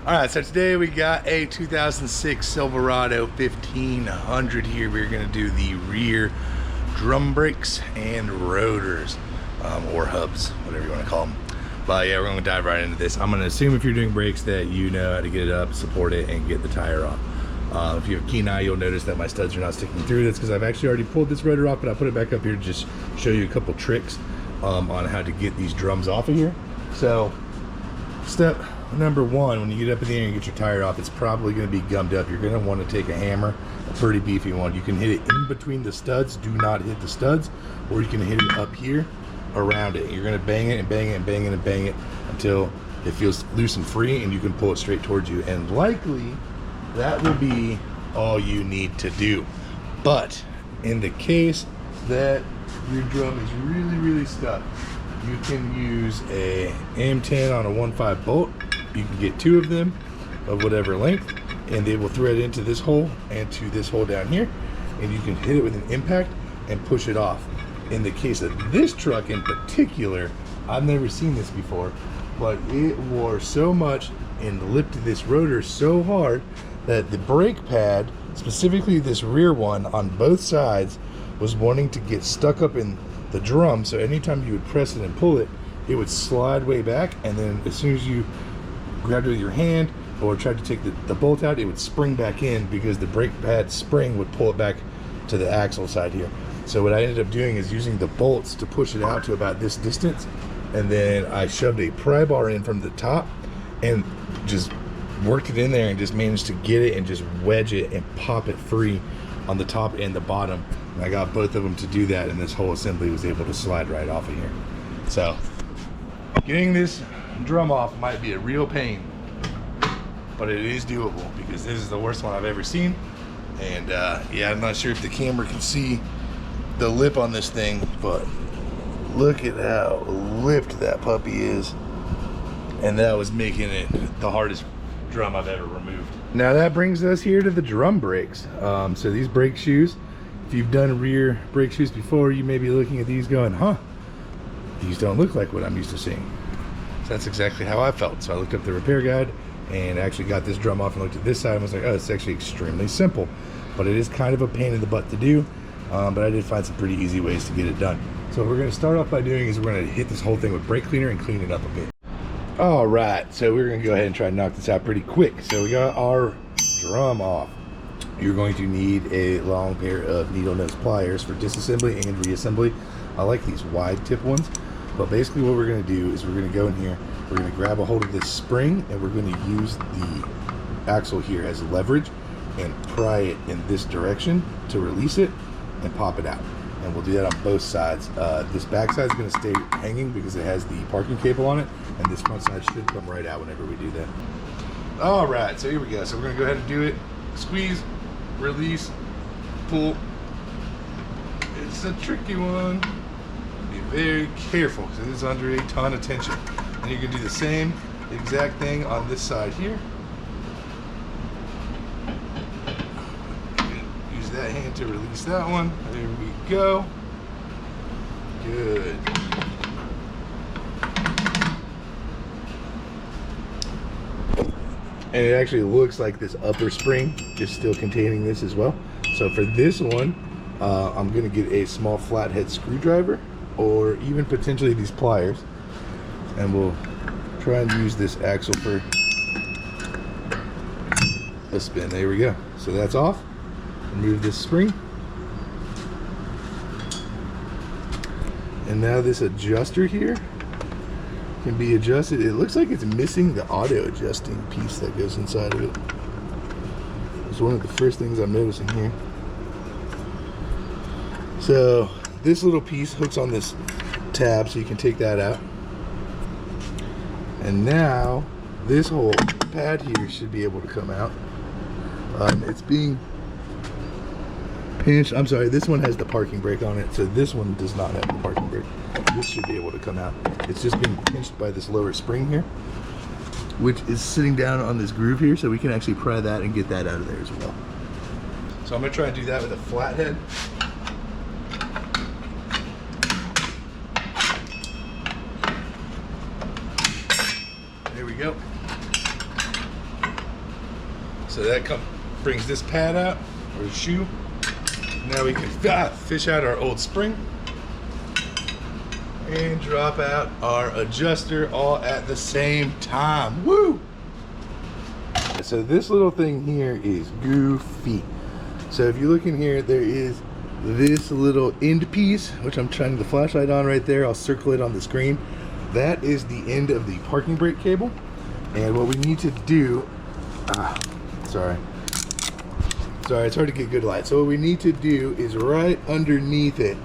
All right, so today we got a 2006 Silverado 1500 here. We're gonna do the rear drum brakes and rotors, or hubs, whatever you wanna call them. But yeah, we're gonna dive right into this. I'm gonna assume if you're doing brakes that you know how to get it up, support it, and get the tire off. If you have a keen eye, you'll notice that my studs are not sticking through. That's because I've actually already pulled this rotor off, but I'll put it back up here to just show you a couple tricks on how to get these drums off of here. So, step number one, when you get up in the air and get your tire off, it's probably going to be gummed up. You're going to want to take a hammer, a pretty beefy one. You can hit it in between the studs, do not hit the studs, or you can hit it up here around it. You're going to bang it and bang it and bang it and bang it until it feels loose and free, and you can pull it straight towards you. And likely that will be all you need to do. But in the case that your drum is really stuck, you can use a AM10 on a 1.5 bolt. You can get 2 of them of whatever length, and they will thread into this hole and to this hole down here, and you can hit it with an impact and push it off. In the case of this truck in particular, I've never seen this before, but it wore so much and lifted this rotor so hard that the brake pad, specifically this rear one on both sides, was wanting to get stuck up in the drum. So anytime you would press it and pull it, it would slide way back, and then as soon as you grabbed it with your hand or tried to take the bolt out, it would spring back in because the brake pad spring would pull it back to the axle side here. So what I ended up doing is using the bolts to push it out to about this distance, and then I shoved a pry bar in from the top and just worked it in there and just managed to get it and just wedge it and pop it free on the top and the bottom. And I got both of them to do that, and this whole assembly was able to slide right off of here. So getting this drum off might be a real pain, but it is doable because this is the worst one I've ever seen. And yeah, I'm not sure if the camera can see the lip on this thing, but look at how lipped that puppy is, and that was making it the hardest drum I've ever removed. Now that brings us here to the drum brakes. So these brake shoes, if you've done rear brake shoes before, you may be looking at these going, huh, these don't look like what I'm used to seeing. So that's exactly how I felt. So I looked up the repair guide and actually got this drum off and looked at this side and was like, oh, it's actually extremely simple, but it is kind of a pain in the butt to do. But I did find some pretty easy ways to get it done. So what we're going to start off by doing is we're going to hit this whole thing with brake cleaner and clean it up a bit. All right, so we're going to go ahead and try to knock this out pretty quick. So we got our drum off. You're going to need a long pair of needle nose pliers for disassembly and reassembly. I like these wide tip ones. But basically what we're going to do is we're going to go in here, we're going to grab a hold of this spring, and we're going to use the axle here as leverage and pry it in this direction to release it and pop it out. And we'll do that on both sides. This back side is going to stay hanging because it has the parking cable on it, and this front side should come right out whenever we do that. All right, so here we go. So we're going to go ahead and do it. Squeeze, release, pull. It's a tricky one. Be very careful because it is under a ton of tension. And you can do the same exact thing on this side here. Use that hand to release that one. There we go. Good. And it actually looks like this upper spring is still containing this as well. So for this one, I'm going to get a small flathead screwdriver, or even potentially these pliers, and we'll try and use this axle for a spin. There we go. So that's off. Remove this spring, and now this adjuster here can be adjusted. It looks like it's missing the auto adjusting piece that goes inside of it. It's one of the first things I'm noticing here. So this little piece hooks on this tab, so you can take that out. And now this whole pad here should be able to come out. It's being pinched. I'm sorry, this one has the parking brake on it, so this one does not have the parking brake. This should be able to come out. It's just being pinched by this lower spring here, which is sitting down on this groove here, so we can actually pry that and get that out of there as well. So I'm going to try and do that with a flathead. There we go. So that brings this pad out, or shoe. Now we can fish out our old spring and drop out our adjuster all at the same time. Woo! So this little thing here is goofy. So if you look in here, there is this little end piece, which I'm shining the flashlight on right there. I'll circle it on the screen. That is the end of the parking brake cable. And what we need to do, sorry, it's hard to get good light. So what we need to do is right underneath it,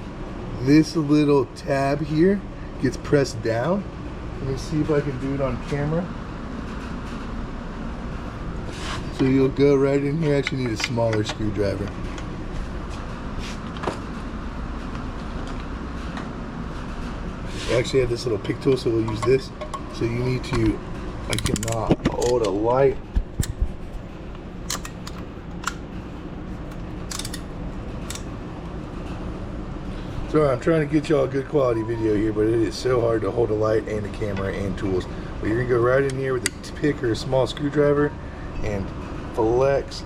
this little tab here gets pressed down. Let me see if I can do it on camera. So you'll go right in here. Actually need a smaller screwdriver. I actually have this little pick tool, so we'll use this. So you need to, I cannot hold a light. Sorry, I'm trying to get y'all a good quality video here, but it is so hard to hold a light and a camera and tools. But you're gonna go right in here with a pick or a small screwdriver and flex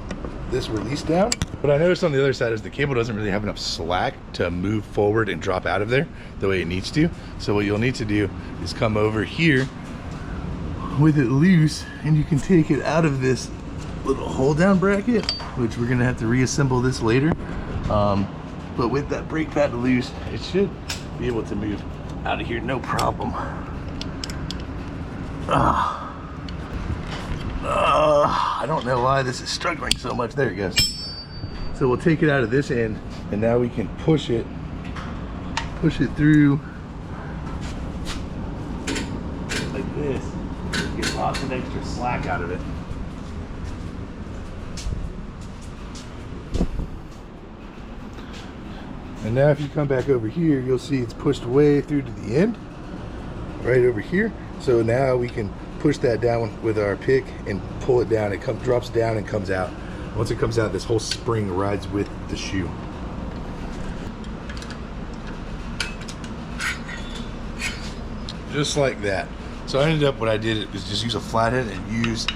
this release down. What I noticed on the other side is the cable doesn't really have enough slack to move forward and drop out of there the way it needs to. So what you'll need to do is come over here with it loose, and you can take it out of this little hold down bracket, which we're gonna have to reassemble this later. But with that brake pad loose, it should be able to move out of here no problem. I don't know why this is struggling so much. There it goes. So we'll take it out of this end, and now we can push it through like this. Get lots of extra slack out of it. And now if you come back over here, you'll see it's pushed way through to the end, right over here. So now we can push that down with our pick and pull it down. It drops down and comes out. Once it comes out, this whole spring rides with the shoe. Just like that. So I ended up, what I did was just use a flathead and use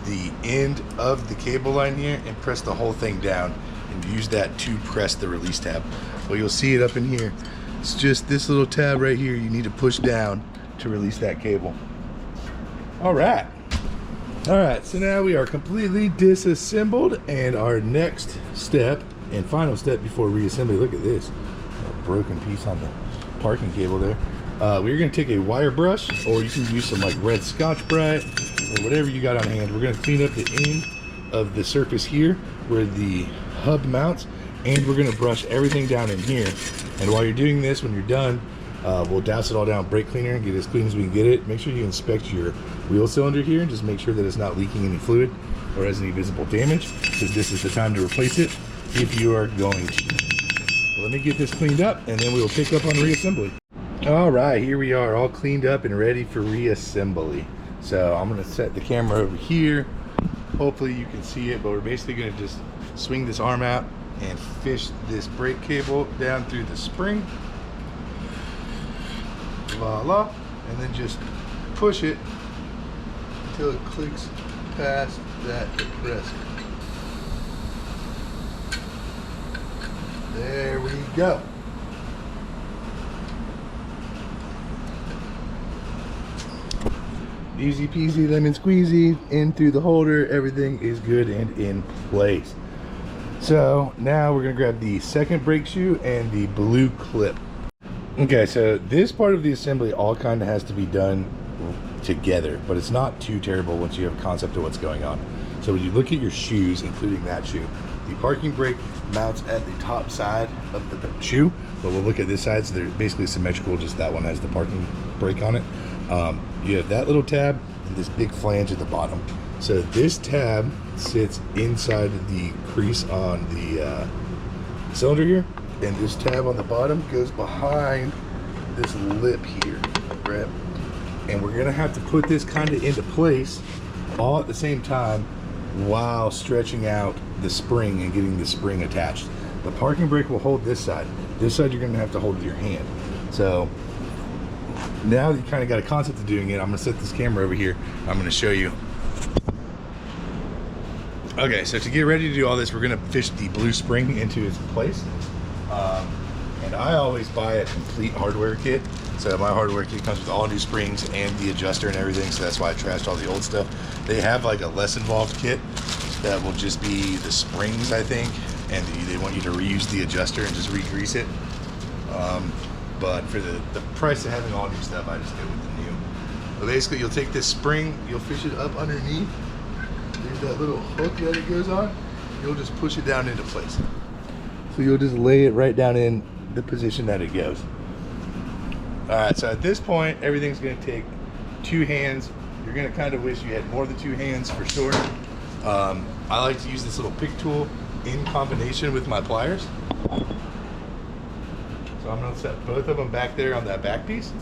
the end of the cable line here and press the whole thing down, and use that to press the release tab. Well, you'll see it up in here. It's just this little tab right here you need to push down to release that cable. All right, so now we are completely disassembled, and our next step and final step before reassembly, look at this, a broken piece on the parking cable there. We're gonna take a wire brush, or you can use some like red Scotch-Brite or whatever you got on hand. We're gonna clean up the end of the surface here where the hub mounts, and we're gonna brush everything down in here. And while you're doing this, when you're done, we'll douse it all down with brake cleaner and get it as clean as we can get it. Make sure you inspect your wheel cylinder here and just make sure that it's not leaking any fluid or has any visible damage, because this is the time to replace it if you are going to. Well, let me get this cleaned up, and then we will pick up on reassembly. All right, here we are, all cleaned up and ready for reassembly. So I'm gonna set the camera over here. Hopefully you can see it, but we're basically gonna just swing this arm out and fish this brake cable down through the spring. Voila, and then just push it until it clicks past that compressor. There we go. Easy peasy lemon squeezy, in through the holder, everything is good and in place. So now we're gonna grab the second brake shoe and the blue clip. Okay, so this part of the assembly all kind of has to be done together, but it's not too terrible once you have a concept of what's going on. So when you look at your shoes, including that shoe, the parking brake mounts at the top side of the shoe, but we'll look at this side, so they're basically symmetrical, just that one has the parking brake on it. You have that little tab and this big flange at the bottom. So this tab sits inside the crease on the cylinder here, and this tab on the bottom goes behind this lip here, right? And we're gonna have to put this kind of into place all at the same time while stretching out the spring and getting the spring attached. The parking brake will hold this side. This side you're gonna have to hold with your hand. So now that you kind of got a concept of doing it, I'm gonna set this camera over here. I'm gonna show you Okay, so to get ready to do all this, we're gonna fish the blue spring into its place. And I always buy a complete hardware kit. So my hardware kit comes with all new springs and the adjuster and everything, so that's why I trashed all the old stuff. They have like a less involved kit that will just be the springs, I think, and they want you to reuse the adjuster and just re-grease it. But for the price of having all new stuff, I just go with the new. But basically, you'll take this spring, you'll fish it up underneath. There's that little hook that it goes on. You'll just push it down into place. So you'll just lay it right down in the position that it goes. All right, so at this point, everything's gonna take 2 hands. You're gonna kind of wish you had more than 2 hands for sure. I like to use this little pick tool in combination with my pliers. So I'm gonna set both of them back there on that back piece.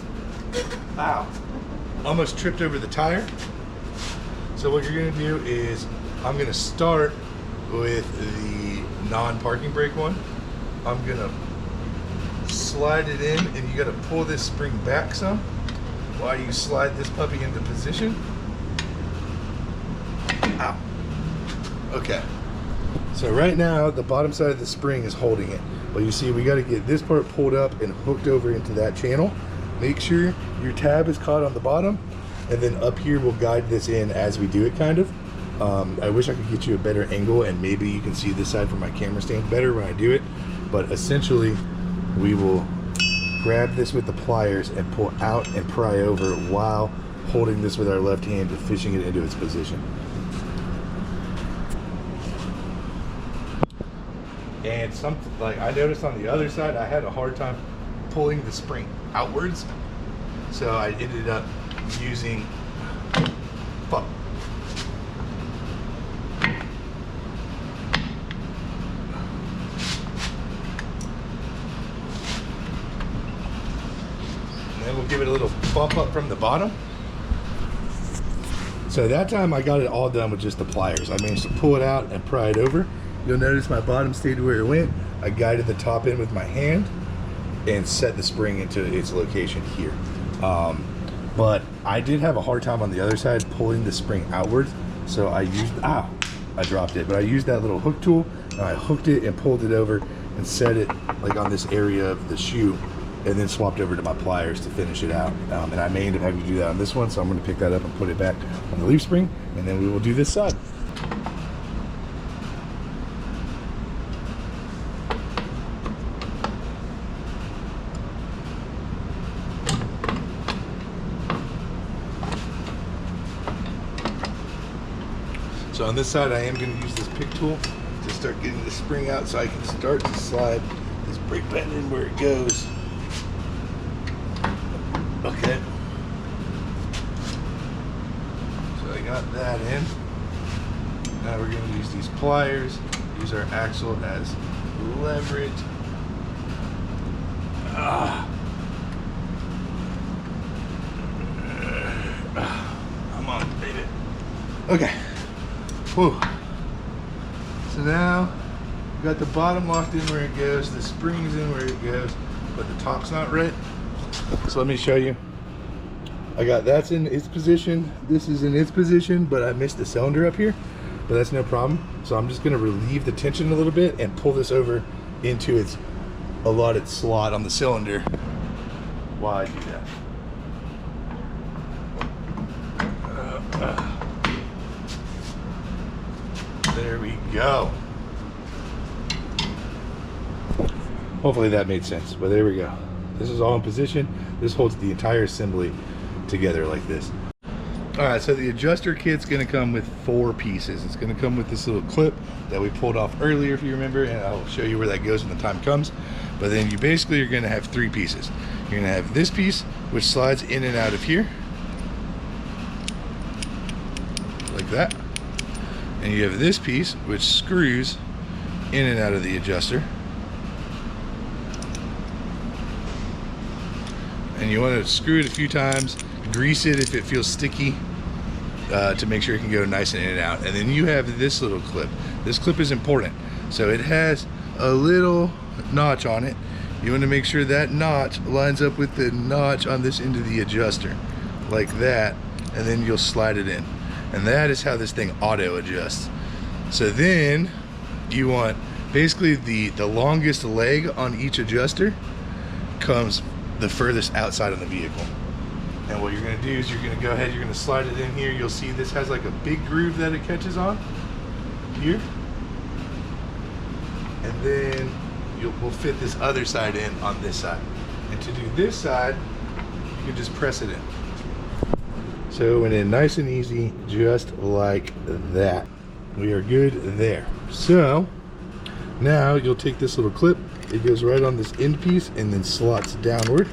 Ow, almost tripped over the tire. So what you're gonna do is, I'm gonna start with the non-parking brake one. I'm gonna slide it in, and you gotta pull this spring back some while you slide this puppy into position. Ow. Okay. So right now, the bottom side of the spring is holding it. But you see, we gotta get this part pulled up and hooked over into that channel. Make sure your tab is caught on the bottom, and then up here we'll guide this in as we do it, kind of. I wish I could get you a better angle, and maybe you can see this side from my camera stand better when I do it. But essentially, we will grab this with the pliers and pull out and pry over while holding this with our left hand and fishing it into its position. And something like I noticed on the other side, I had a hard time pulling the spring outwards, so I ended up using and we'll give it a little bump up from the bottom. So that time I got it all done with just the pliers. I managed to pull it out and pry it over. You'll notice my bottom stayed where it went. I guided the top in with my hand and set the spring into its location here. But I did have a hard time on the other side pulling the spring outwards. So I used, I dropped it, but I used that little hook tool, and I hooked it and pulled it over and set it like on this area of the shoe, and then swapped over to my pliers to finish it out. And I may end up having to do that on this one, so I'm gonna pick that up and put it back on the leaf spring, and then we will do this side. So on this side, I am going to use this pick tool to start getting the spring out so I can start to slide this brake pad in where it goes. Okay. So I got that in. Now we're going to use these pliers, use our axle as leverage. Come on, baby. Okay. Whew. So now we've got the bottom locked in where it goes, the spring's in where it goes, but the top's not right. So let me show you. I got that's in its position, this is in its position, but I missed the cylinder up here, but that's no problem. So I'm just gonna relieve the tension a little bit and pull this over into its allotted slot on the cylinder while I do that. There we go. Hopefully that made sense, but there we go. This is all in position. This holds the entire assembly together like this. All right, so the adjuster kit's gonna come with 4 pieces. It's gonna come with this little clip that we pulled off earlier, if you remember, and I'll show you where that goes when the time comes. But then you basically are gonna have 3 pieces. You're gonna have this piece, which slides in and out of here, like that. And you have this piece, which screws in and out of the adjuster. And you want to screw it a few times, grease it if it feels sticky, to make sure it can go nice and in and out. And then you have this little clip. This clip is important. So it has a little notch on it. You want to make sure that notch lines up with the notch on this end of the adjuster, like that, and then you'll slide it in. And that is how this thing auto adjusts. So then you want basically the longest leg on each adjuster comes the furthest outside of the vehicle. And what you're going to do is you're going to go ahead, you're going to slide it in here. You'll see this has like a big groove that it catches on here. And then we'll fit this other side in on this side. And to do this side, you can just press it in. So went in nice and easy, just like that. We are good there. So now you'll take this little clip, it goes right on this end piece and then slots downward.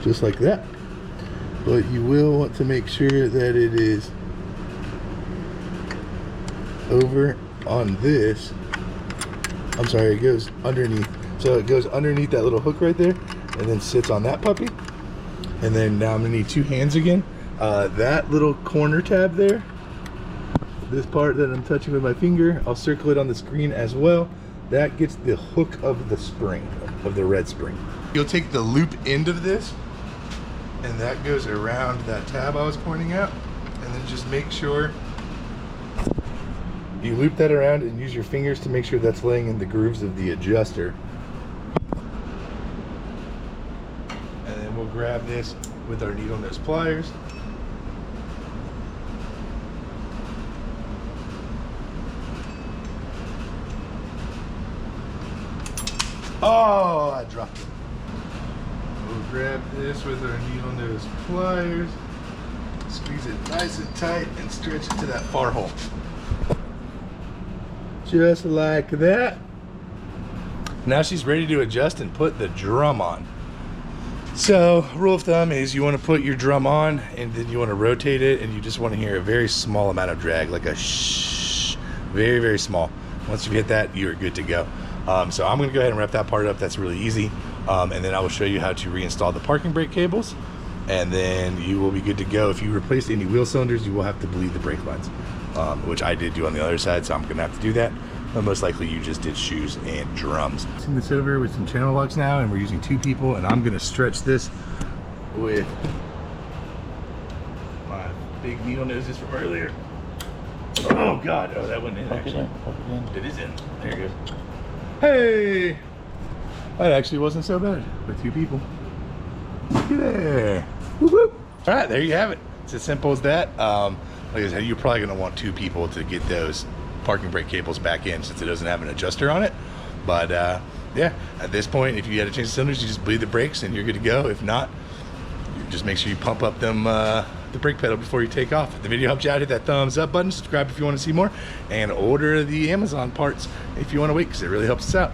Just like that. But you will want to make sure that it is over on this. I'm sorry, it goes underneath. So it goes underneath that little hook right there and then sits on that puppy. And then now I'm gonna need two hands again. That little corner tab there, this part that I'm touching with my finger, I'll circle it on the screen as well. That gets the hook of the spring, of the red spring. You'll take the loop end of this, and that goes around that tab I was pointing out, and then just make sure you loop that around and use your fingers to make sure that's laying in the grooves of the adjuster. And then we'll grab this with our needle nose pliers. Oh, I dropped it. We'll grab this with our needle nose pliers, squeeze it nice and tight, and stretch it to that far hole. Just like that. Now she's ready to adjust and put the drum on. So, rule of thumb is you want to put your drum on, and then you want to rotate it, and you just want to hear a very small amount of drag, like a shh, very, very small. Once you hit that, you're good to go. So I'm going to go ahead and wrap that part up. That's really easy. And then I will show you how to reinstall the parking brake cables, and then you will be good to go. If you replace any wheel cylinders, you will have to bleed the brake lines, which I did do on the other side, so I'm going to have to do that. But most likely you just did shoes and drums. Turn this over with some channel locks now, and we're using 2 people, and I'm going to stretch this with my big needle noses from earlier. Oh God, oh that went in actually. It is in, there it goes. Hey, that actually wasn't so bad with 2 people. Look at there. Whoop, whoop. All right, there you have it. It's as simple as that. Like I said, you're probably going to want 2 people to get those parking brake cables back in, since it doesn't have an adjuster on it. But yeah, at this point, if you had to change the cylinders, you just bleed the brakes and you're good to go. If not, you just make sure you pump up them the brake pedal before you take off. If the video helped you out, hit that thumbs up button, subscribe if you want to see more, and order the Amazon parts if you want to wait, because it really helps us out.